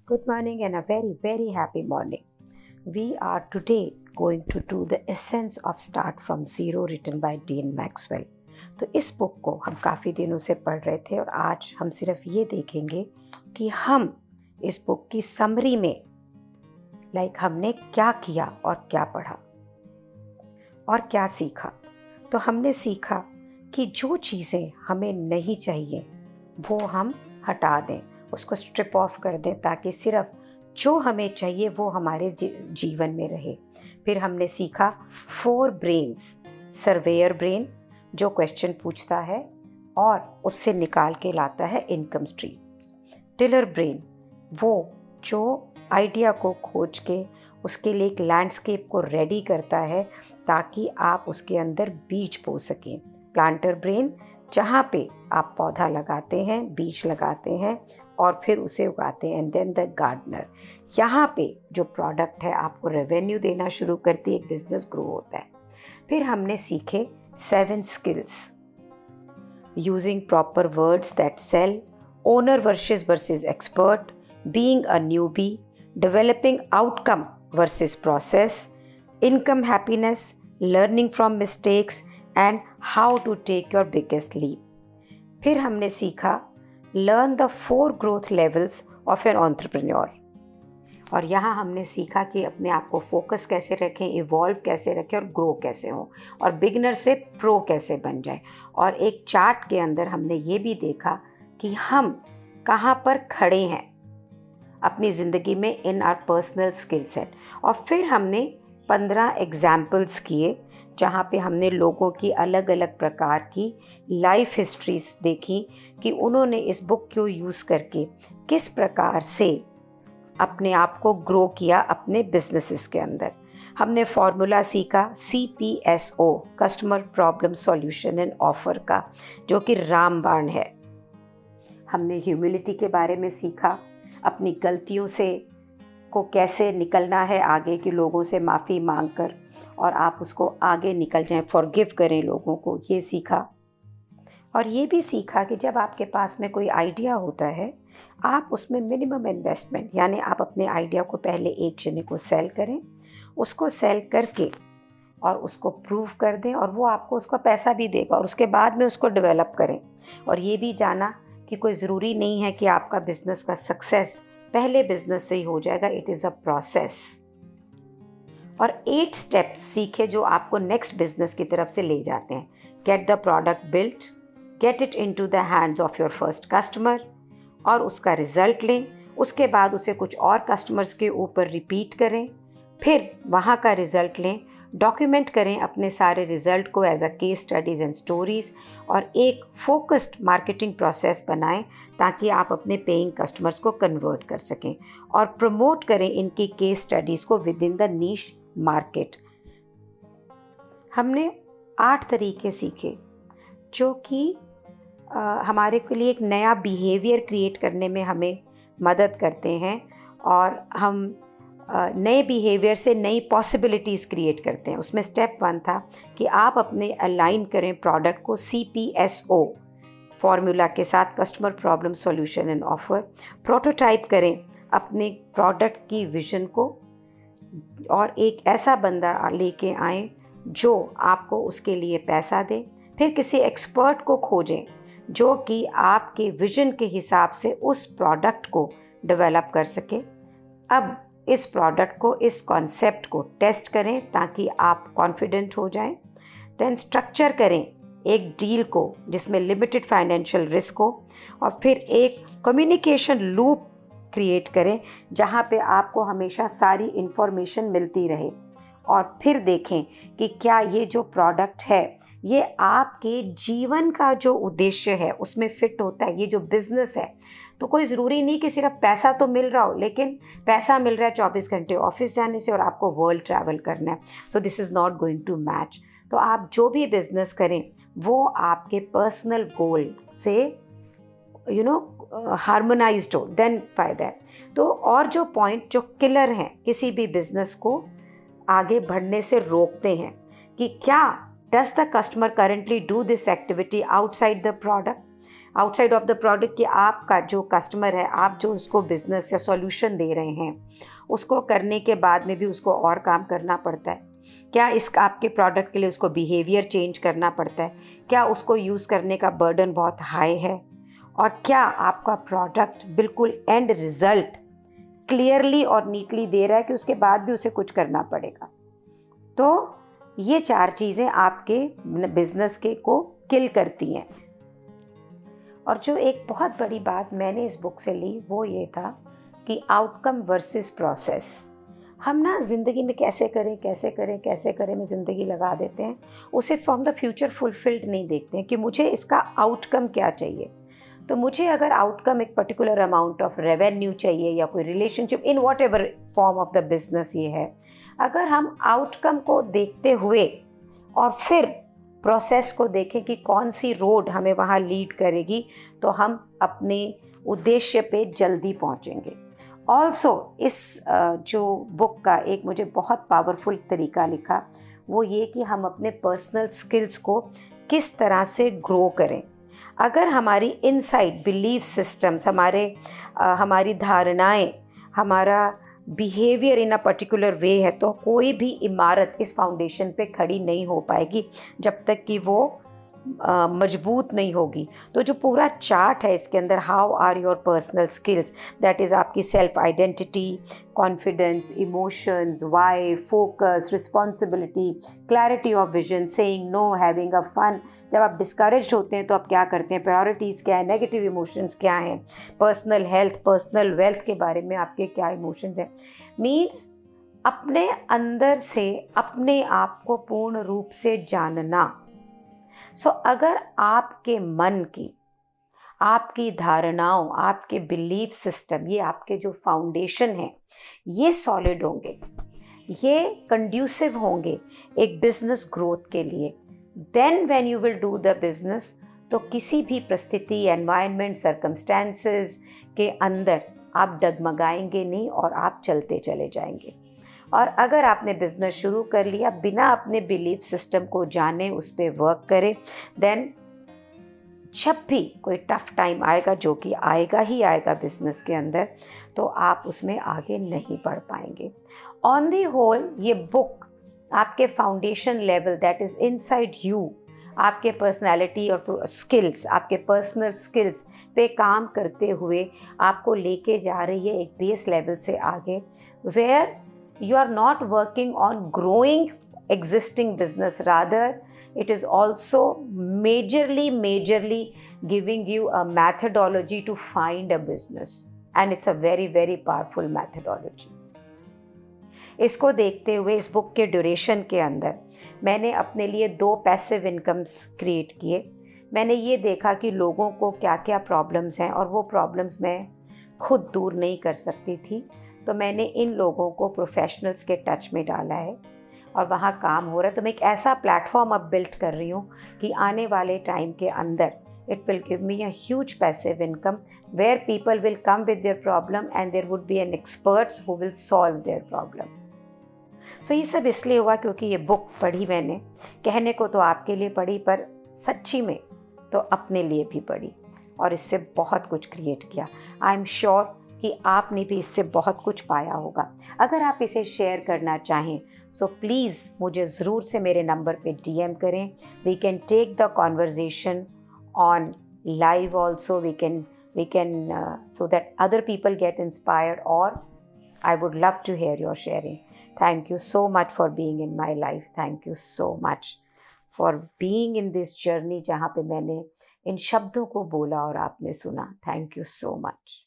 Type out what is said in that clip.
Good morning and a very, very happy morning. We are today going to do the essence of Start from Zero written by Dean Maxwell. तो इस book को हम काफ़ी दिनों से पढ़ रहे थे और आज हम सिर्फ ये देखेंगे कि हम इस बुक की समरी में हमने क्या किया और क्या पढ़ा और क्या सीखा। तो हमने सीखा कि जो चीज़ें हमें नहीं चाहिए वो हम हटा दें, उसको स्ट्रिप ऑफ कर दें ताकि सिर्फ जो हमें चाहिए वो हमारे जीवन में रहे। फिर हमने सीखा 4 ब्रेन्स, सर्वेयर ब्रेन जो क्वेश्चन पूछता है और उससे निकाल के लाता है इनकम स्ट्रीम, टिलर ब्रेन वो जो आइडिया को खोज के उसके लिए एक लैंडस्केप को रेडी करता है ताकि आप उसके अंदर बीज बो सकें, प्लांटर ब्रेन जहाँ पे आप पौधा लगाते हैं, बीज लगाते हैं और फिर उसे उगाते हैं, एंड देन द गार्डनर, यहाँ पे जो प्रोडक्ट है आपको रेवेन्यू देना शुरू करती है, एक बिजनेस ग्रो होता है। फिर हमने सीखे 7 skills, using proper words that sell, owner versus expert, being a newbie, developing outcome versus process, income happiness, learning from mistakes and how to take your biggest leap. फिर हमने सीखा learn the 4 growth levels of an entrepreneur, और यहाँ हमने सीखा कि अपने आप को फोकस कैसे रखें, इवॉल्व कैसे रखें और ग्रो कैसे हों, और बिगनर से प्रो कैसे बन जाए। और एक चार्ट के अंदर हमने ये भी देखा कि हम कहाँ पर खड़े हैं अपनी ज़िंदगी में in our personal skill set. और फिर हमने 15 एग्जाम्पल्स किए जहाँ पे हमने लोगों की अलग अलग प्रकार की लाइफ हिस्ट्रीज देखी कि उन्होंने इस बुक को यूज़ करके किस प्रकार से अपने आप को ग्रो किया अपने बिजनेसेस के अंदर। हमने फॉर्मूला सीखा CPSO, customer problem solution and offer का, जो कि रामबाण है। हमने ह्यूमिलिटी के बारे में सीखा, अपनी गलतियों से को कैसे निकलना है आगे के लोगों से माफ़ी मांगकर और आप उसको आगे निकल जाएं, फॉरगिव करें लोगों को, ये सीखा। और ये भी सीखा कि जब आपके पास में कोई आइडिया होता है आप उसमें मिनिमम इन्वेस्टमेंट, यानी आप अपने आइडिया को पहले एक जने को सेल करें, उसको सेल करके और उसको प्रूव कर दें और वो आपको उसका पैसा भी देगा और उसके बाद में उसको डेवलप करें। और ये भी जाना कि कोई ज़रूरी नहीं है कि आपका बिज़नेस का सक्सेस पहले बिज़नेस से ही हो जाएगा, इट इज़ अ प्रोसेस। और 8 स्टेप्स सीखे जो आपको नेक्स्ट बिजनेस की तरफ से ले जाते हैं। Get the product built, get it into the hands of your first customer और उसका रिजल्ट लें, उसके बाद उसे कुछ और कस्टमर्स के ऊपर रिपीट करें, फिर वहाँ का रिज़ल्ट लें, डॉक्यूमेंट करें अपने सारे रिज़ल्ट को as a case studies and stories, और एक फोकस्ड मार्केटिंग प्रोसेस बनाएं ताकि आप अपने पेइंग कस्टमर्स को कन्वर्ट कर सकें और प्रमोट करें इनकी केस स्टडीज़ को with in the niche market. हमने 8 तरीके सीखे जो कि हमारे के लिए एक नया बिहेवियर क्रिएट करने में हमें मदद करते हैं और हम नए बिहेवियर से नई पॉसिबिलिटीज़ क्रिएट करते हैं। उसमें स्टेप 1 था कि आप अपने अलाइन करें प्रोडक्ट को CPSO फॉर्मूला के साथ, customer problem solution and offer, prototype करें अपने प्रोडक्ट की विजन को और एक ऐसा बंदा लेके आएँ जो आपको उसके लिए पैसा दे, फिर किसी एक्सपर्ट को खोजें जो कि आपके विजन के हिसाब से उस प्रोडक्ट को डेवलप कर सके। अब इस प्रोडक्ट को, इस कॉन्सेप्ट को टेस्ट करें ताकि आप कॉन्फिडेंट हो जाएं। देन स्ट्रक्चर करें एक डील को जिसमें लिमिटेड फाइनेंशियल रिस्क हो और फिर एक कम्युनिकेशन लूप क्रिएट करें जहां पे आपको हमेशा सारी इन्फॉर्मेशन मिलती रहे, और फिर देखें कि क्या ये जो प्रोडक्ट है ये आपके जीवन का जो उद्देश्य है उसमें फिट होता है। ये जो बिज़नेस है तो कोई ज़रूरी नहीं कि सिर्फ पैसा तो मिल रहा हो, लेकिन पैसा मिल रहा है 24 घंटे ऑफिस जाने से और आपको वर्ल्ड ट्रैवल करना है, so this is not going to match. तो आप जो भी बिज़नेस करें वो आपके पर्सनल गोल से हार्मोनाइज्ड हो, देन फ़ायदा है। तो और जो पॉइंट जो किलर हैं किसी भी बिज़नेस को आगे बढ़ने से रोकते हैं कि क्या does the customer currently do this activity outside the product, outside of the product कि आपका जो कस्टमर है, आप जो उसको बिजनेस या सॉल्यूशन दे रहे हैं, उसको करने के बाद में भी उसको और काम करना पड़ता है। क्या इस आपके प्रोडक्ट के लिए उसको बिहेवियर चेंज करना पड़ता है? क्या उसको यूज़ करने का बर्डन बहुत हाई है? और क्या आपका प्रोडक्ट बिल्कुल एंड रिजल्ट क्लियरली और नीटली दे रहा है कि उसके बाद भी उसे कुछ करना पड़ेगा? तो ये 4 चीज़ें आपके बिजनेस के को किल करती हैं। और जो एक बहुत बड़ी बात मैंने इस बुक से ली वो ये था कि आउटकम वर्सेस प्रोसेस। हम ना ज़िंदगी में कैसे करें में ज़िंदगी लगा देते हैं, उसे फ्रॉम द फ्यूचर फुलफिल्ड नहीं देखते हैं कि मुझे इसका आउटकम क्या चाहिए। तो मुझे अगर आउटकम एक पर्टिकुलर अमाउंट ऑफ रेवेन्यू चाहिए या कोई relationship in what ever form of the business ये है, अगर हम आउटकम को देखते हुए और फिर प्रोसेस को देखें कि कौन सी रोड हमें वहाँ लीड करेगी, तो हम अपने उद्देश्य पे जल्दी पहुँचेंगे। ऑल्सो इस जो बुक का एक मुझे बहुत पावरफुल तरीका लिखा वो ये कि हम अपने पर्सनल स्किल्स को किस तरह से ग्रो करें। अगर हमारी इनसाइड बिलीफ सिस्टम्स, हमारी धारणाएं, हमारा behaviour in a particular way है, तो कोई भी इमारत इस फाउंडेशन पे खड़ी नहीं हो पाएगी जब तक कि वो मजबूत नहीं होगी। तो जो पूरा चार्ट है इसके अंदर, how are your personal skills, that is आपकी self identity, confidence, emotions, why, focus, responsibility, clarity of vision, saying no, having a fun. जब आप डिस्करेज्ड होते हैं तो आप क्या करते हैं, प्रायोरिटीज़ क्या है, नेगेटिव इमोशंस क्या हैं, पर्सनल हेल्थ, पर्सनल वेल्थ के बारे में आपके क्या इमोशंस हैं। मीन्स अपने अंदर से अपने आप को पूर्ण रूप से जानना। अगर आपके मन की, आपकी धारणाओं, आपके बिलीफ सिस्टम, ये आपके जो फाउंडेशन है, ये सॉलिड होंगे, ये कंड्यूसिव होंगे एक बिजनेस ग्रोथ के लिए, then when you will do the business, तो किसी भी परिस्थिति, एनवायरनमेंट, सर्कमस्टेंसेस के अंदर आप डगमगाएंगे नहीं और आप चलते चले जाएंगे। और अगर आपने बिज़नेस शुरू कर लिया बिना अपने बिलीफ सिस्टम को जाने, उस पर वर्क करें, देन जब भी कोई टफ टाइम आएगा, जो कि आएगा ही आएगा बिज़नेस के अंदर, तो आप उसमें आगे नहीं बढ़ पाएंगे। ऑन दी होल ये बुक आपके foundation level, that is inside you, आपके पर्सनैलिटी और स्किल्स, आपके पर्सनल स्किल्स पे काम करते हुए आपको लेके जा रही है एक बेस लेवल से आगे, where you are not working on growing existing business, rather it is also majorly giving you a methodology to find a business, and it's a very powerful methodology. इसको देखते हुए इस बुक के duration के अंदर मैंने अपने लिए 2 पैसिव इनकम्स क्रिएट किए। मैंने ये देखा कि लोगों को क्या क्या प्रॉब्लम्स हैं और वो प्रॉब्लम्स मैं खुद दूर नहीं कर सकती थी, तो मैंने इन लोगों को प्रोफेशनल्स के टच में डाला है और वहाँ काम हो रहा है। तो मैं एक ऐसा प्लेटफॉर्म अब बिल्ड कर रही हूँ कि आने वाले टाइम के अंदर it will give me a huge passive income, where people will come with their problem and there would be an experts who will solve their problem. So ये सब इसलिए हुआ क्योंकि ये बुक पढ़ी मैंने, कहने को तो आपके लिए पढ़ी, पर सच्ची में तो अपने लिए भी पढ़ी और इससे बहुत कुछ क्रिएट किया। आई एम श्योर कि आपने भी इससे बहुत कुछ पाया होगा। अगर आप इसे शेयर करना चाहें सो प्लीज़ मुझे ज़रूर से मेरे नंबर पे DM करें। We can take the conversation on live also, we can so that other people get inspired, or I would love to hear your sharing. Thank you so much for being in my life. Thank you so much for being in this journey जहाँ पे मैंने इन शब्दों को बोला और आपने सुना. Thank you so much.